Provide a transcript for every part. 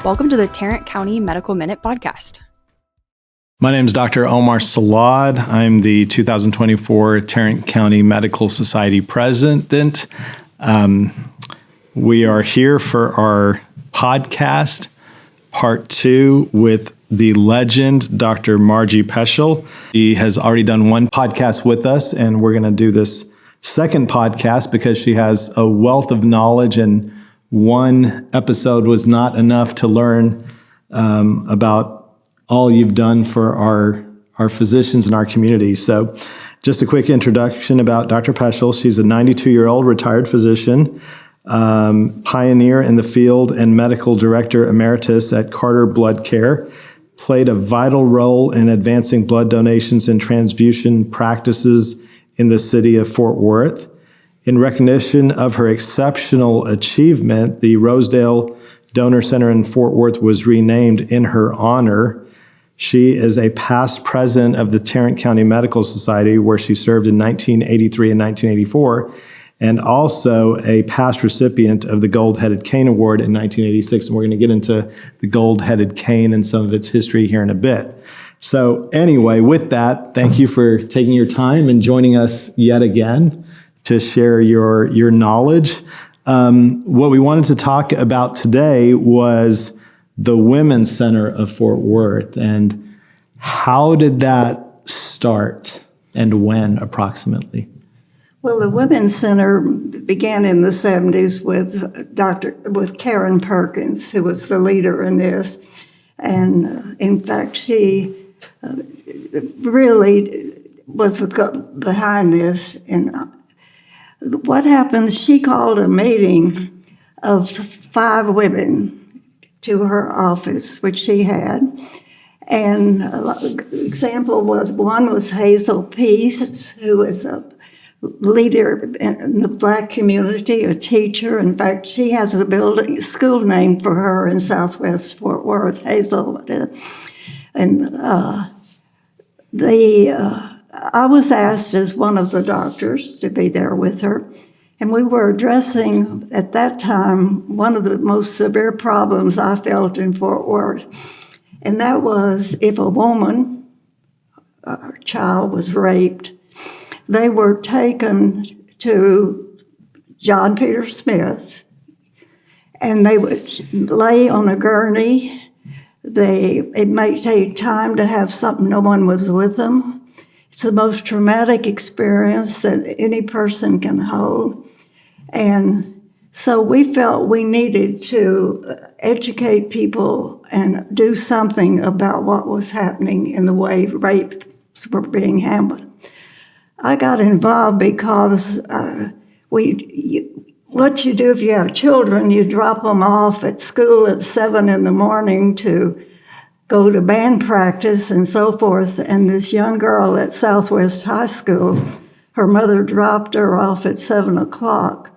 Welcome to the Tarrant County Medical Minute podcast. My name is Dr. Omar Salad. I'm the 2024 Tarrant County Medical Society president. We are here for our podcast, part 2, with the legend, Dr. Margie Peschel. She has already done one podcast with us, and we're going to do this second podcast because she has a wealth of knowledge, and one episode was not enough to learn about all you've done for our physicians in our community. So just a quick introduction about Dr. Peschel. She's a 92-year-old retired physician, pioneer in the field and medical director emeritus at Carter Blood Care, played a vital role in advancing blood donations and transfusion practices in the city of Fort Worth. In recognition of her exceptional achievement, the Rosedale Donor Center in Fort Worth was renamed in her honor. She is a past president of the Tarrant County Medical Society, where she served in 1983 and 1984, and also a past recipient of the Gold-Headed Cane Award in 1986. And we're going to get into the Gold-Headed Cane and some of its history here in a bit. So anyway, with that, thank you for taking your time and joining us yet again to share your knowledge. What we wanted to talk about today was the Women's Center of Fort Worth, and how did that start and when approximately? Well, the Women's Center began in the 70s with Karen Perkins, who was the leader in this. And in fact, she really was behind this. And what happened, she called a meeting of 5 women to her office, which she had. And example was, one was Hazel Peace, who is a leader in the Black community, a teacher. In fact, she has a school named for her in Southwest Fort Worth, Hazel. And I was asked as one of the doctors to be there with her, and we were addressing, at that time, one of the most severe problems I felt in Fort Worth, and that was if a woman, a child, was raped, they were taken to John Peter Smith, and they would lay on a gurney. It might take time to have something, no one was with them. It's the most traumatic experience that any person can hold. And so we felt we needed to educate people and do something about what was happening in the way rapes were being handled. I got involved because what you do if you have children, you drop them off at school at 7 in the morning to go to band practice and so forth. And this young girl at Southwest High School, her mother dropped her off at 7 o'clock,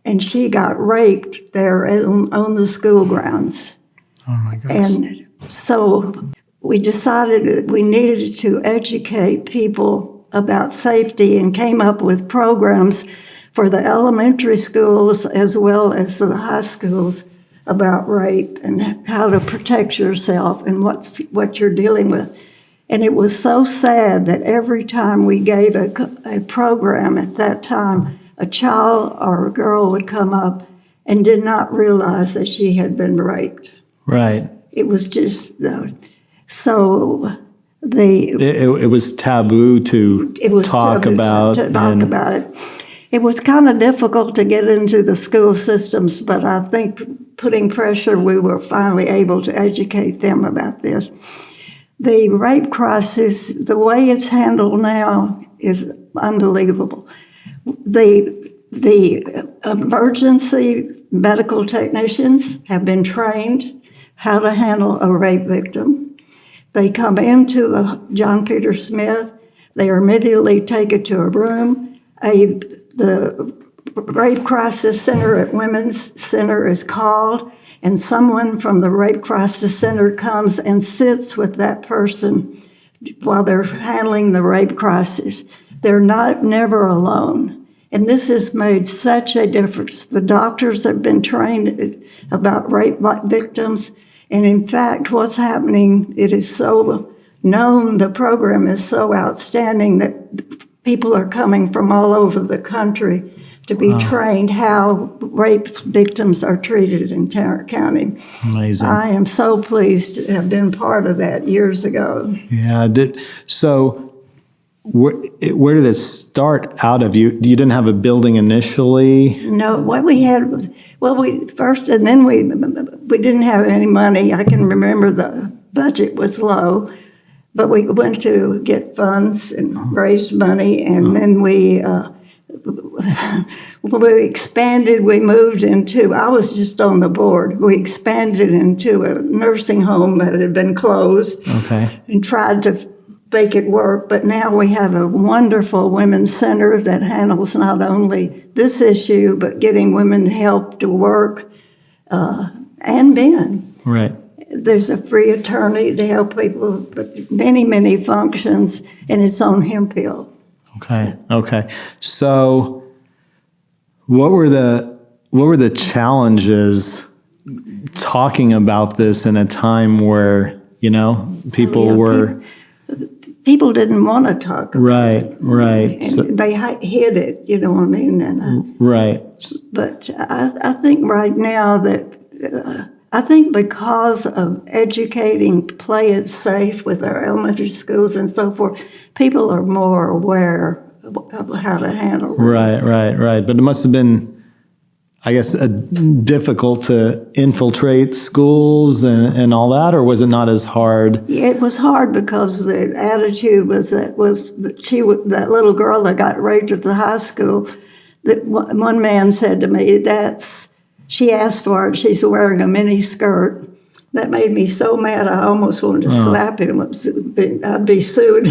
and she got raped there on the school grounds. Oh my gosh. And so we decided that we needed to educate people about safety and came up with programs for the elementary schools as well as the high schools about rape and how to protect yourself and what you're dealing with. And it was so sad that every time we gave a program at that time, a child or a girl would come up and did not realize that she had been raped. Right. It was just, so it was taboo to talk about it. It was kind of difficult to get into the school systems, but I think putting pressure, we were finally able to educate them about this. The rape crisis, the way it's handled now, is unbelievable. The emergency medical technicians have been trained how to handle a rape victim. They come into the John Peter Smith, they are immediately taken to a room. The Rape Crisis Center at Women's Center is called, and someone from the Rape Crisis Center comes and sits with that person while they're handling the rape crisis. They're never alone. And this has made such a difference. The doctors have been trained about rape victims. And in fact, what's happening, it is so known, the program is so outstanding that people are coming from all over the country to be trained how rape victims are treated in Tarrant County. Amazing. I am so pleased to have been part of that years ago. Yeah. So where did it start out of? You didn't have a building initially? No, what we had was, we first, and then we didn't have any money. I can remember the budget was low, but we went to get funds and raised money, and then we expanded. We moved into, I was just on the board. We expanded into a nursing home that had been closed. Okay. And tried to make it work, but now we have a wonderful women's center that handles not only this issue, but getting women help to work, and men. Right. There's a free attorney to help people, but many, many functions, and it's on Hemphill. Okay. So what were the challenges talking about this in a time where, people were... People didn't want to talk about it. Right. So, they hid it, you know what I mean? And, right. But I think right now that, I think because of educating, play it safe with our elementary schools and so forth, people are more aware of how to handle it. Right. But it must have been, I guess, difficult to infiltrate schools and all that, or was it not as hard? Yeah, it was hard because the attitude was that little girl that got raped at the high school. That one man said to me, she asked for it. She's wearing a mini skirt. That made me so mad. I almost wanted to slap him. I'd be sued.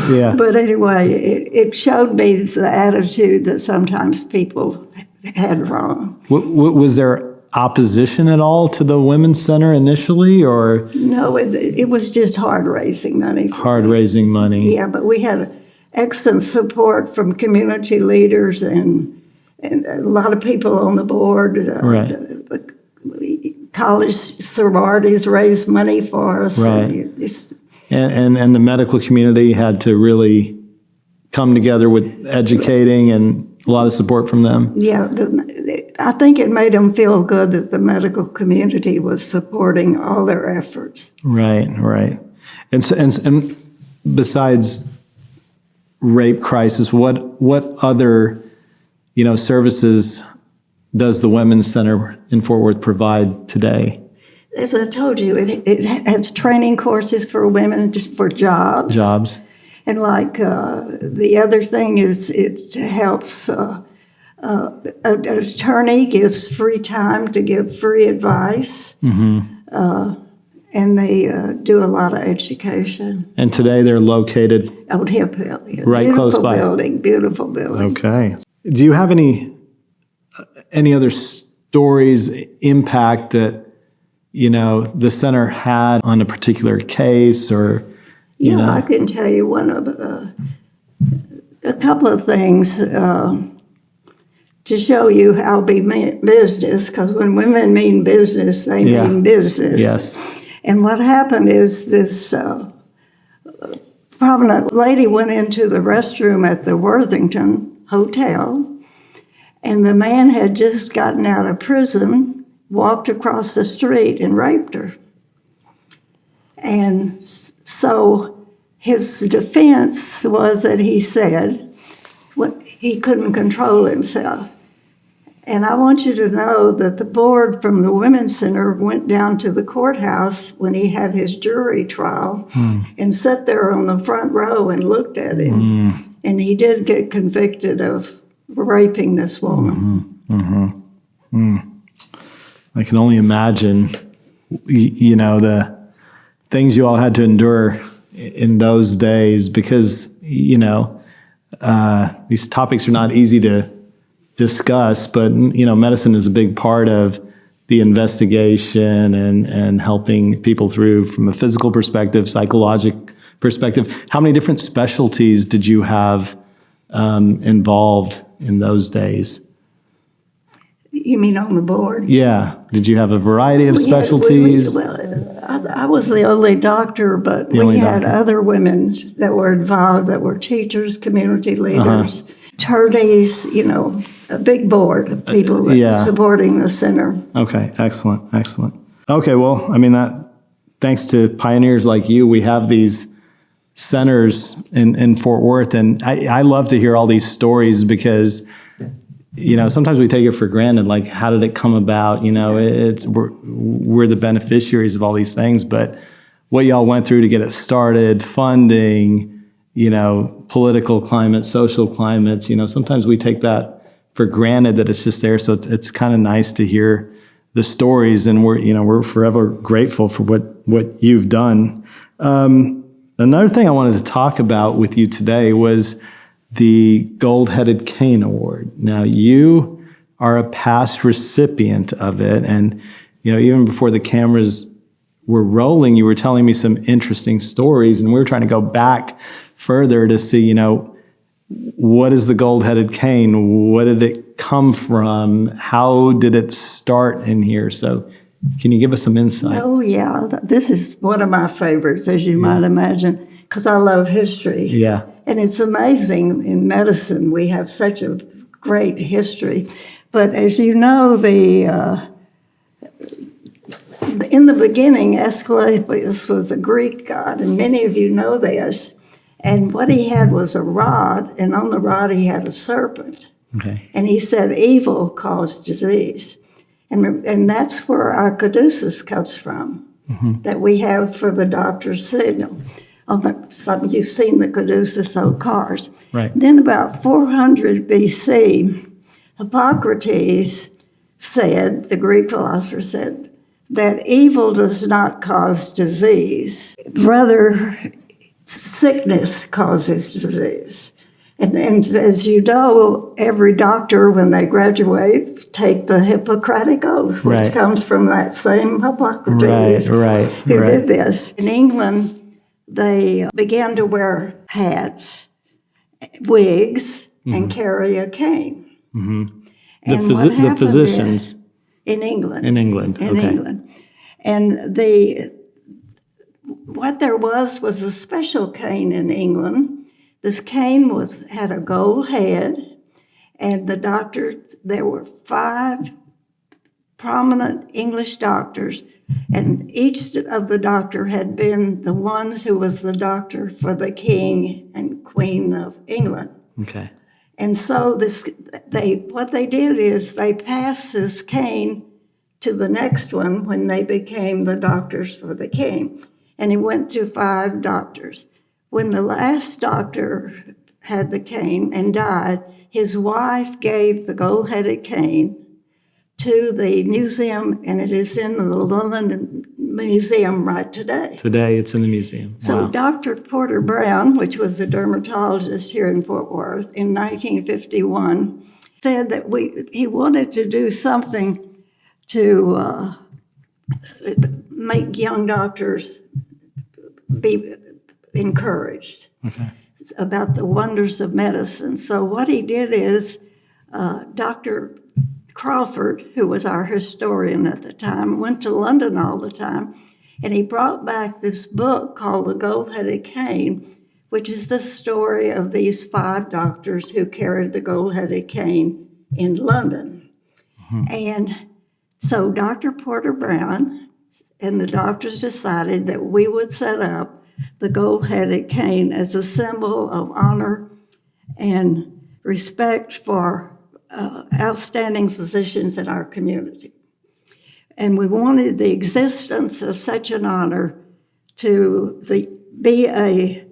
Yeah. But anyway, it showed me the attitude that sometimes people had wrong. Was there opposition at all to the Women's Center initially, or? No, it was just hard raising money. Raising money. Yeah, but we had excellent support from community leaders and a lot of people on the board. Right. The college sororities raised money for us. Right. And the medical community had to really come together with educating and a lot of support from them. Yeah, I think it made them feel good that the medical community was supporting all their efforts. Right. And besides rape crisis, what other services does the Women's Center in Fort Worth provide today? As I told you, it has training courses for women for jobs. And the other thing is it helps, an attorney gives free time to give free advice. Mm-hmm. And they do a lot of education. And today they're located? Out Hemphill. Right close by. Beautiful building. Okay. Do you have any other stories, impact that, the center had on a particular case or... I can tell you one of a couple of things to show you how we mean business, because when women mean business, they mean business. Yes. And what happened is this prominent lady went into the restroom at the Worthington Hotel, and the man had just gotten out of prison, walked across the street, and raped her. And so his defense was that he said he couldn't control himself. And I want you to know that the board from the Women's Center went down to the courthouse when he had his jury trial and sat there on the front row and looked at him. And he did get convicted of raping this woman. I can only imagine, the things you all had to endure in those days, because, these topics are not easy to discuss, but, medicine is a big part of the investigation and helping people through from a physical perspective, psychological perspective. How many different specialties did you have involved in those days? You mean on the board? Yeah. Did you have a variety of specialties? I was the only doctor, but The we only had doctor. other women that were involved that were teachers, community leaders, attorneys, a big board of people that's supporting the center. Okay, excellent. Okay, well, thanks to pioneers like you, we have these centers in Fort Worth, and I love to hear all these stories because, sometimes we take it for granted, like how did it come about? We're the beneficiaries of all these things, but what y'all went through to get it started, funding, political climate, social climates, sometimes we take that for granted that it's just there. So it's kind of nice to hear the stories, and we're forever grateful for what you've done. Another thing I wanted to talk about with you today was the Gold-Headed Cane Award. Now, you are a past recipient of it, and even before the cameras were rolling, you were telling me some interesting stories, and we were trying to go back further to see, what is the Gold-Headed Cane? What did it come from? How did it start in here? So can you give us some insight? Oh, yeah. This is one of my favorites, as you might imagine, because I love history. Yeah. And it's amazing in medicine, we have such a great history. But as you know, in the beginning, Asclepius was a Greek god, and many of you know this. And what he had was a rod, and on the rod he had a serpent. Okay. And he said evil caused disease. And that's where our caduceus comes from, that we have for the doctor's signal. You've seen the caduceus on cars. Right. Then about 400 BC, Hippocrates said, the Greek philosopher said, that evil does not cause disease. Rather, sickness causes disease. And as you know, every doctor, when they graduate, take the Hippocratic Oath, which comes from that same Hippocrates who did this. In England, they began to wear hats, wigs, and carry a cane. Mm-hmm. And the physicians in England. In England. And what there was a special cane in England. This cane had a gold head, and there were 5 prominent English doctors, and each of the doctor had been the ones who was the doctor for the King and Queen of England. Okay. And so what they did is they passed this cane to the next one when they became the doctors for the King, and he went to 5 doctors. When the last doctor had the cane and died, his wife gave the gold-headed cane to the museum, and it is in the London Museum right today. Today it's in the museum. So Wow. Dr. Porter Brown, which was a dermatologist here in Fort Worth in 1951, said that he wanted to do something to make young doctors be encouraged about the wonders of medicine. So what he did is Dr. Crawford, who was our historian at the time, went to London all the time, and he brought back this book called The Gold-Headed Cane, which is the story of these 5 doctors who carried the gold-headed cane in London. And so Dr. Porter Brown and the doctors decided that we would set up the gold-headed cane as a symbol of honor and respect for outstanding physicians in our community. And we wanted the existence of such an honor to be a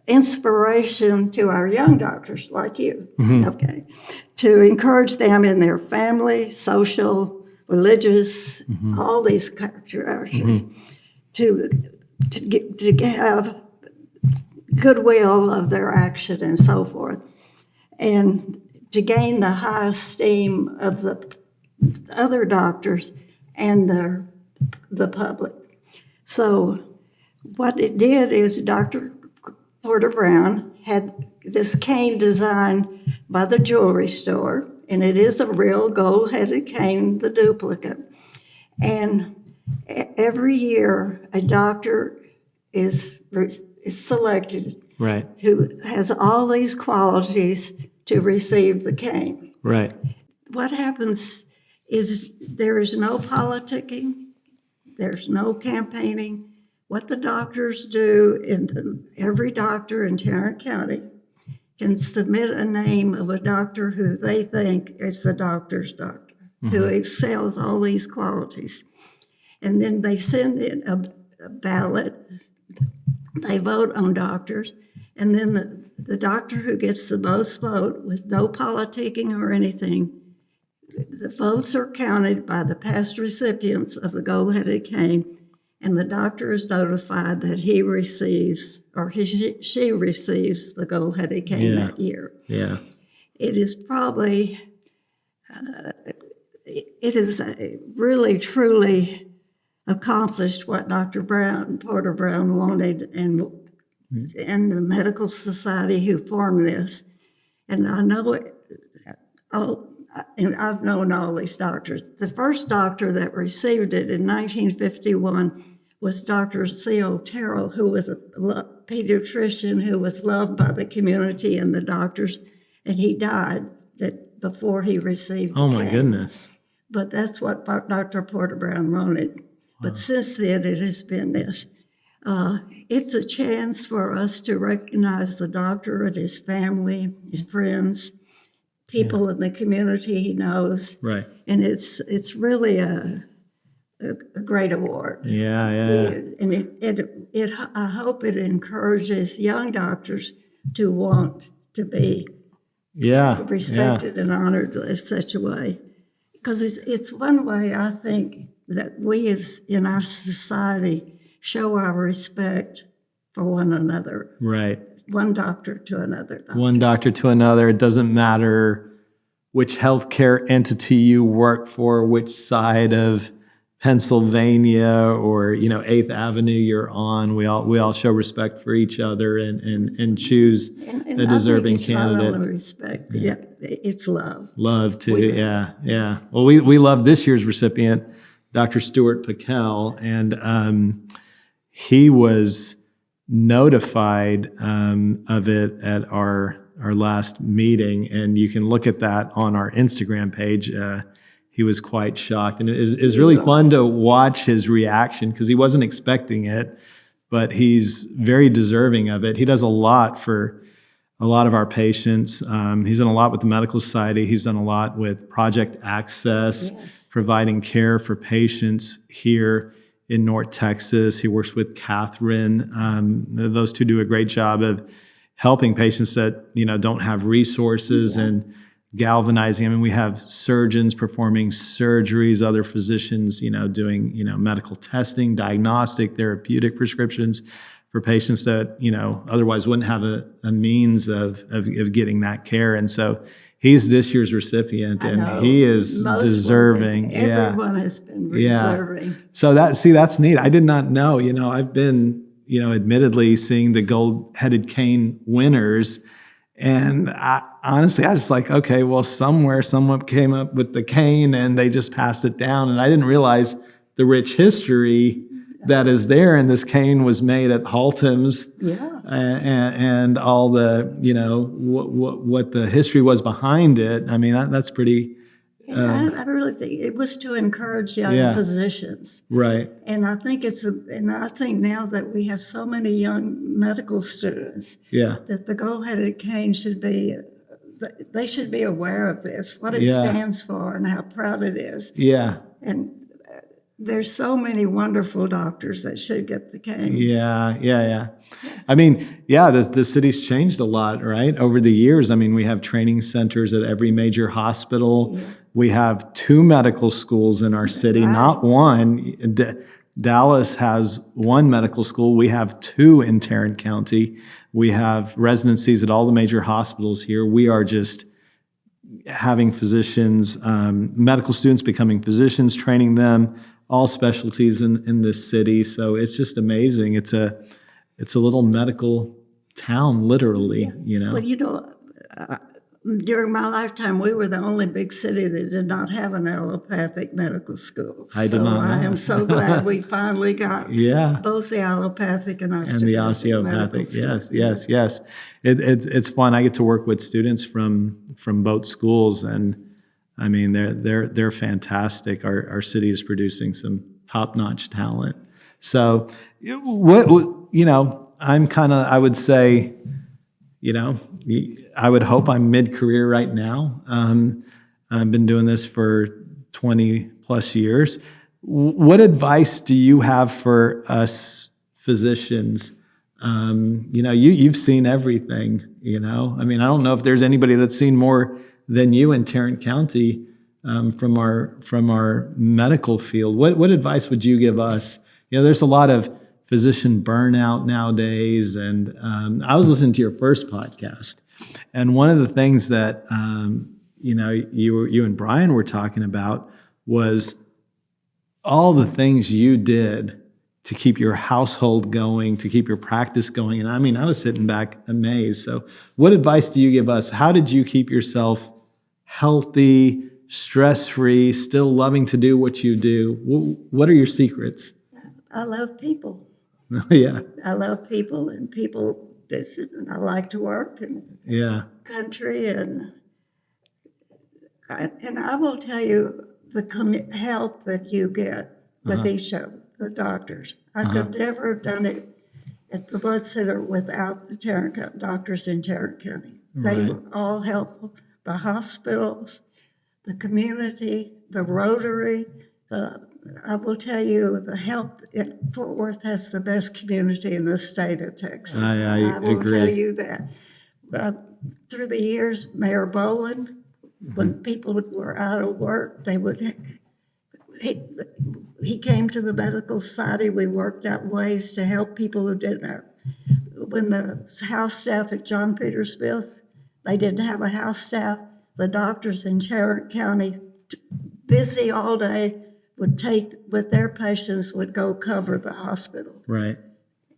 inspiration to our young doctors like you, to encourage them in their family, social, religious, all these characteristics, to have goodwill of their action and so forth, and to gain the high esteem of the other doctors and the public. So what it did is Dr. Porter Brown had this cane designed by the jewelry store, and it is a real gold-headed cane, the duplicate. And every year, a doctor is selected Right. who has all these qualities to receive the cane. Right. What happens is there is no politicking, there's no campaigning. What the doctors do, every doctor in Tarrant County can submit a name of a doctor who they think is the doctor's doctor, who excels all these qualities. And then they send in a ballot, they vote on doctors, and then the doctor who gets the most vote with no politicking or anything, the votes are counted by the past recipients of the gold-headed cane, and the doctor is notified that he receives, or she receives the gold-headed cane that year. Yeah. It is probably, it is really, truly accomplished what Dr. Porter Brown wanted, and the medical society who formed this. And I know it, and I've known all these doctors. The first doctor that received it in 1951 was Dr. C.O. Terrell, who was a pediatrician who was loved by the community and the doctors, and he died before he received the Oh, my cane. goodness. But that's what Dr. Porter Brown wanted. But since then, it has been this. It's a chance for us to recognize the doctor and his family, his friends, people in the community he knows. Right. And it's really a great award. Yeah, yeah. And I hope it encourages young doctors to want to be respected and honored in such a way. Because it's one way, I think, that we in our society show our respect for one another. Right. One doctor to another doctor. One doctor to another. It doesn't matter which healthcare entity you work for, which side of Pennsylvania or 8th Avenue you're on. We all show respect for each other and choose a deserving I think it's candidate. Not only respect, it's love. Love too. Yeah. Well, we love this year's recipient, Dr. Stuart Peschel, and he was notified of it at our last meeting, and you can look at that on our Instagram page. He was quite shocked, and it was really fun to watch his reaction because he wasn't expecting it, but he's very deserving of it. He does a lot for a lot of our patients. He's done a lot with the Medical Society. He's done a lot with Project Access, providing care for patients here in North Texas. He works with Catherine. Those two do a great job of helping patients that don't have resources and galvanizing. I mean, we have surgeons performing surgeries, other physicians, doing medical testing, diagnostic, therapeutic prescriptions for patients that otherwise wouldn't have a means of getting that care. And so he's this year's recipient, and he is deserving. Everyone has been deserving. So that's neat. I did not know. I've been admittedly seeing the gold-headed cane winners, and honestly, I was just like, okay, well, somewhere someone came up with the cane and they just passed it down, and I didn't realize the rich history that is there. And this cane was made at Haltom's, and all the what the history was behind it. I mean, that's pretty. I really think it was to encourage young physicians, right? And I think I think now that we have so many young medical students, that the gold-headed cane they should be aware of this, what it stands for, and how proud it is. Yeah, and there's so many wonderful doctors that should get the cane. Yeah. I mean, the city's changed a lot, right? Over the years. I mean, we have training centers at every major hospital. Yeah. We have 2 medical schools in our city, not one. Dallas has 1 medical school. We have 2 in Tarrant County. We have residencies at all the major hospitals here. We are just having physicians, medical students becoming physicians, training them, all specialties in this city. So it's just amazing. It's a little medical town, literally, Well, during my lifetime, we were the only big city that did not have an allopathic medical school. I did not know. I am so glad we finally got Yeah. both the allopathic and And the osteopathic. Yes. It's fun. I get to work with students from both schools, and I mean they're fantastic. Our city is producing some top-notch talent. So I would say, I would hope I'm mid-career right now. I've been doing this for 20 plus years. What advice do you have for us physicians? You've seen everything, I mean, I don't know if there's anybody that's seen more than you in Tarrant County from our medical field. What advice would you give us? There's a lot of physician burnout nowadays, and I was listening to your first podcast, and one of the things that you and Brian were talking about was all the things you did to keep your household going, to keep your practice going. And I mean, I was sitting back amazed. So what advice do you give us? How did you keep yourself healthy, stress-free, still loving to do what you do? What are your secrets? I love people. Yeah. I love people, and people, I like to work in country, and I will tell you the help that you get with each of the doctors. I could never have done it at the blood center without the doctors in Tarrant County. They were all helpful. The hospitals, the community, the Rotary. I will tell you, the help in Fort Worth has the best community in the state of Texas. I will agree. tell you that. Through the years, Mayor Boland, when people were out of work, he came to the Medical Society. We worked out ways to help people who didn't have. When the house staff at John Peter Smith, they didn't have a house staff, the doctors in Tarrant County, busy all day, would take with their patients, would go cover the hospital. Right.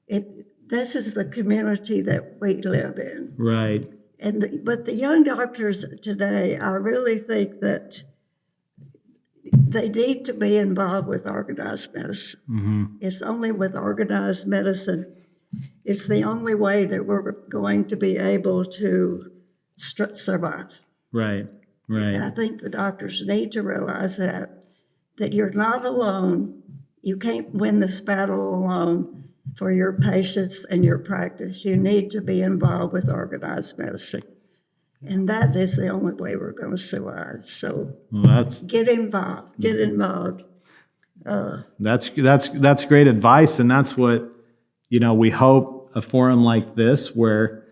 This is the community that we live in. Right. But the young doctors today, I really think that they need to be involved with organized medicine. Mm-hmm. It's only with organized medicine, it's the only way that we're going to be able to survive. Right. And I think the doctors need to realize that you're not alone. You can't win this battle alone for your patients and your practice. You need to be involved with organized medicine. And that is the only way we're going to survive. So get involved. That's great advice. And that's what, we hope a forum like this where,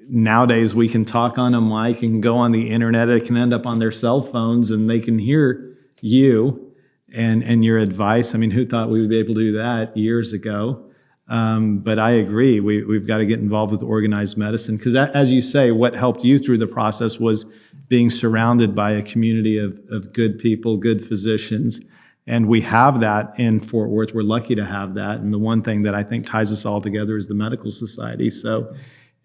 nowadays we can talk on a mic and go on the internet. It can end up on their cell phones and they can hear you and your advice. I mean, who thought we would be able to do that years ago? But I agree. We've got to get involved with organized medicine because, as you say, what helped you through the process was being surrounded by a community of good people, good physicians. And we have that in Fort Worth. We're lucky to have that. And the one thing that I think ties us all together is the Medical Society. So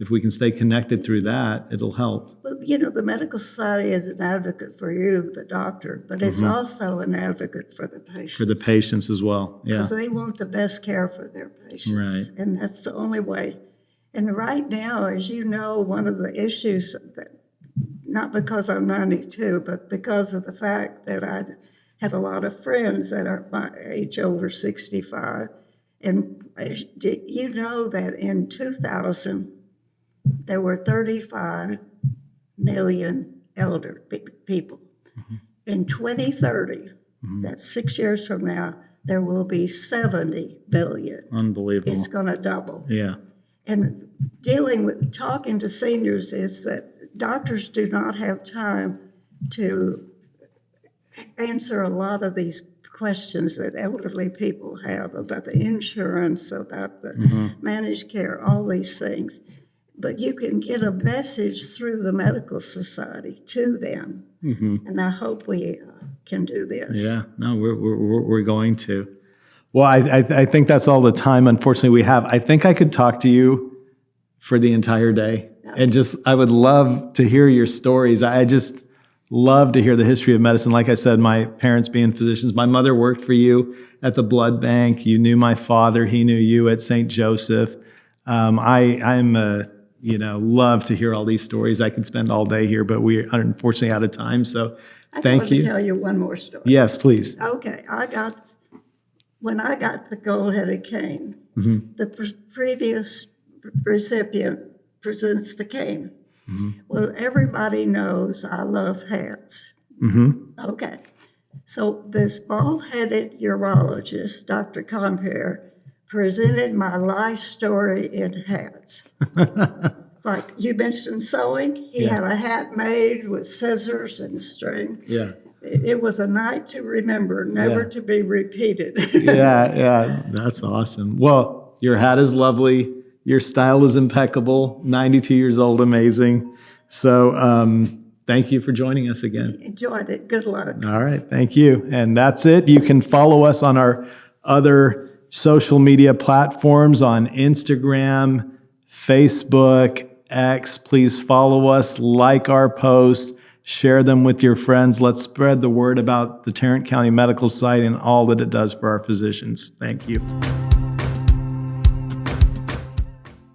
if we can stay connected through that, it'll help. Well, the Medical Society is an advocate for you, the doctor, but it's also an advocate for the patients. For the patients as well, yeah. Because they want the best care for their patients. Right. And that's the only way. And right now, as you know, one of the issues, not because I'm 92, but because of the fact that I have a lot of friends that are my age, over 65. And you know that in 2000, there were 35 million elder people. Mm-hmm. In 2030, that's 6 years from now, there will be 70 billion. Unbelievable. It's going to double. Yeah. And talking to seniors is that doctors do not have time to answer a lot of these questions that elderly people have about the insurance, about the managed care, all these things. But you can get a message through the Medical Society to them, and I hope we can do this. Yeah, no, we're going to. Well, I think that's all the time, unfortunately, we have. I think I could talk to you for the entire day. And I would love to hear your stories. I just love to hear the history of medicine. Like I said, my parents being physicians, my mother worked for you at the blood bank. You knew my father. He knew you at St. Joseph. I'm love to hear all these stories. I could spend all day here, but we're unfortunately out of time. So thank you. I want to tell you one more story. Yes, please. Okay, when I got the gold-headed cane, the previous recipient presents the cane. Well, everybody knows I love hats. Okay, so this bald-headed urologist, Dr. Compere, presented my life story in hats. Like you mentioned sewing, he had a hat made with scissors and string. Yeah. It was a night to remember, never to be repeated. Yeah, that's awesome. Well, your hat is lovely. Your style is impeccable. 92 years old, amazing. So thank you for joining us again. Enjoyed it. Good luck. All right, thank you. And that's it. You can follow us on our other social media platforms on Instagram, Facebook, X. Please follow us, like our posts, share them with your friends. Let's spread the word about the Tarrant County Medical Society and all that it does for our physicians. Thank you.